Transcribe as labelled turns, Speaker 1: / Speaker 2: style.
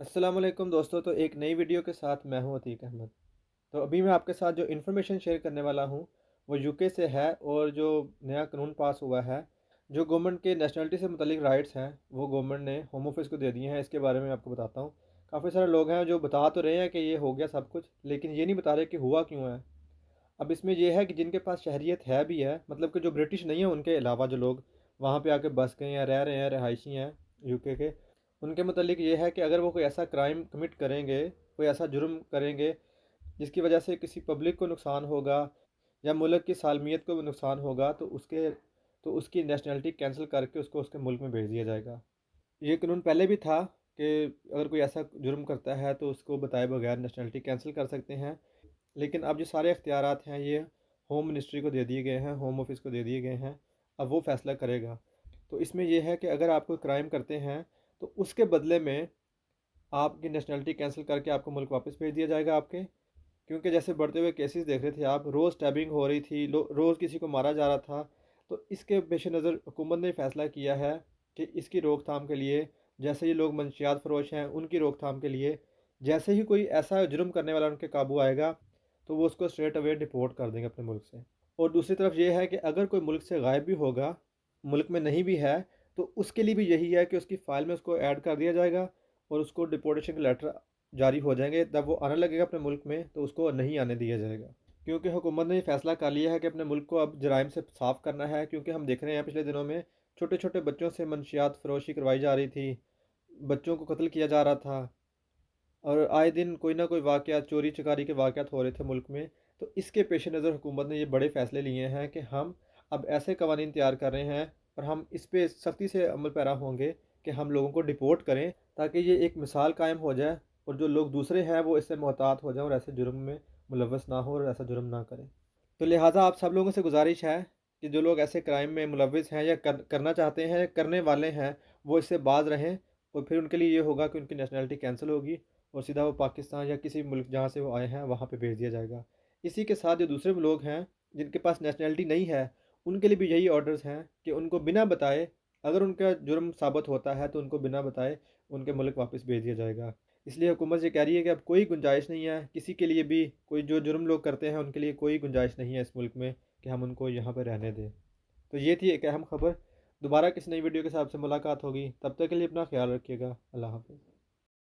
Speaker 1: अस्सलाम वालेकुम दोस्तों। तो एक नई वीडियो के साथ मैं हूं अतीक अहमद। तो अभी मैं आपके साथ जो इन्फॉर्मेशन शेयर करने वाला हूं वो यूके से है। और जो नया कानून पास हुआ है, जो गवर्नमेंट के नेशनलिटी से मुतलिक राइट्स हैं वो गवर्नमेंट ने होम ऑफिस को दे दिए हैं। इसके बारे में आपको बताता हूँ। काफ़ी सारे लोग हैं जो बता तो रहे हैं कि ये हो गया सब कुछ, लेकिन ये नहीं बता रहे कि हुआ क्यों है। अब इसमें यह है कि जिनके पास शहरियत है भी है, मतलब कि जो ब्रिटिश नहीं है उनके अलावा जो लोग वहाँ पे आके बस गए या रह रहे हैं, रहायशी हैं यूके के, उनके मतलब ये है कि अगर वो कोई ऐसा क्राइम कमिट करेंगे, कोई ऐसा जुर्म करेंगे जिसकी वजह से किसी पब्लिक को नुकसान होगा या मुल्क की सालमियत को भी नुकसान होगा, तो उसकी नेशनलिटी कैंसिल करके उसको उसके मुल्क में भेज दिया जाएगा। ये कानून पहले भी था कि अगर कोई ऐसा जुर्म करता है तो उसको बताए बगैर नेशनलिटी कैंसिल कर सकते हैं। लेकिन अब जो सारे इख्तियारात हैं ये होम मिनिस्ट्री को दे दिए गए हैं, होम ऑफिस को दे दिए गए हैं। अब वो फैसला करेगा। तो इसमें यह है कि अगर आप कोई क्राइम करते हैं तो उसके बदले में आपकी नेशनलिटी कैंसिल करके आपको मुल्क वापस भेज दिया जाएगा आपके। क्योंकि जैसे बढ़ते हुए केसेस देख रहे थे आप, रोज़ स्टैबिंग हो रही थी, रोज़ किसी को मारा जा रहा था। तो इसके पेश नज़र हुकूमत ने फ़ैसला किया है कि इसकी रोकथाम के लिए, जैसे ये लोग मंशियात फ़रोश हैं उनकी रोकथाम के लिए, जैसे ही कोई ऐसा जुर्म करने वाला उनके काबू आएगा तो वो उसको स्ट्रेट अवे डिपोर्ट कर देंगे अपने मुल्क से। और दूसरी तरफ ये है कि अगर कोई मुल्क से गायब भी होगा, मुल्क में नहीं भी है, तो उसके लिए भी यही है कि उसकी फ़ाइल में उसको ऐड कर दिया जाएगा और उसको डिपोर्टेशन के लेटर जारी हो जाएंगे। जब वो आने लगेगा अपने मुल्क में तो उसको नहीं आने दिया जाएगा। क्योंकि हुकूमत ने ये फैसला कर लिया है कि अपने मुल्क को अब जराइम से साफ़ करना है। क्योंकि हम देख रहे हैं पिछले दिनों में छोटे छोटे बच्चों से मंशियात फ़रोशी करवाई जा रही थी, बच्चों को कत्ल किया जा रहा था, और आए दिन कोई ना कोई वाक़यात, चोरी चकारी के वाक़यात हो रहे थे मुल्क में। तो इसके पेश नज़र हुकूमत ने ये बड़े फ़ैसले लिए हैं कि हम अब ऐसे कवानीन तैयार कर रहे हैं और हम इस पे सख्ती से अमल पैरा होंगे कि हम लोगों को डिपोर्ट करें, ताकि ये एक मिसाल कायम हो जाए और जो लोग दूसरे हैं वो इससे मोहतात हो जाएं और ऐसे जुर्म में मुलव्वस ना हो और ऐसा जुर्म ना करें। तो लिहाजा आप सब लोगों से गुजारिश है कि जो लोग ऐसे क्राइम में मुलव्वस हैं या करना चाहते हैं, करने वाले हैं, वो इससे बाज रहें। और फिर उनके लिए ये होगा कि उनकी नेशनलिटी कैंसिल होगी और सीधा वो पाकिस्तान या किसी मुल्क जहाँ से वो आए हैं वहाँ पे भेज दिया जाएगा। इसी के साथ जो दूसरे लोग हैं जिनके पास नेशनलिटी नहीं है, उनके लिए भी यही ऑर्डर्स हैं कि उनको बिना बताए, अगर उनका जुर्म साबित होता है तो उनको बिना बताए उनके मुल्क वापस भेज दिया जाएगा। इसलिए हुकूमत ये कह रही है कि अब कोई गुंजाइश नहीं है किसी के लिए भी, कोई जो जुर्म लोग करते हैं उनके लिए कोई गुंजाइश नहीं है इस मुल्क में कि हम उनको यहाँ पर रहने दें। तो ये थी एक अहम खबर। दोबारा किसी नई वीडियो के साथ से मुलाकात होगी, तब तक के लिए अपना ख्याल रखिएगा। अल्लाह हाफ़िज़।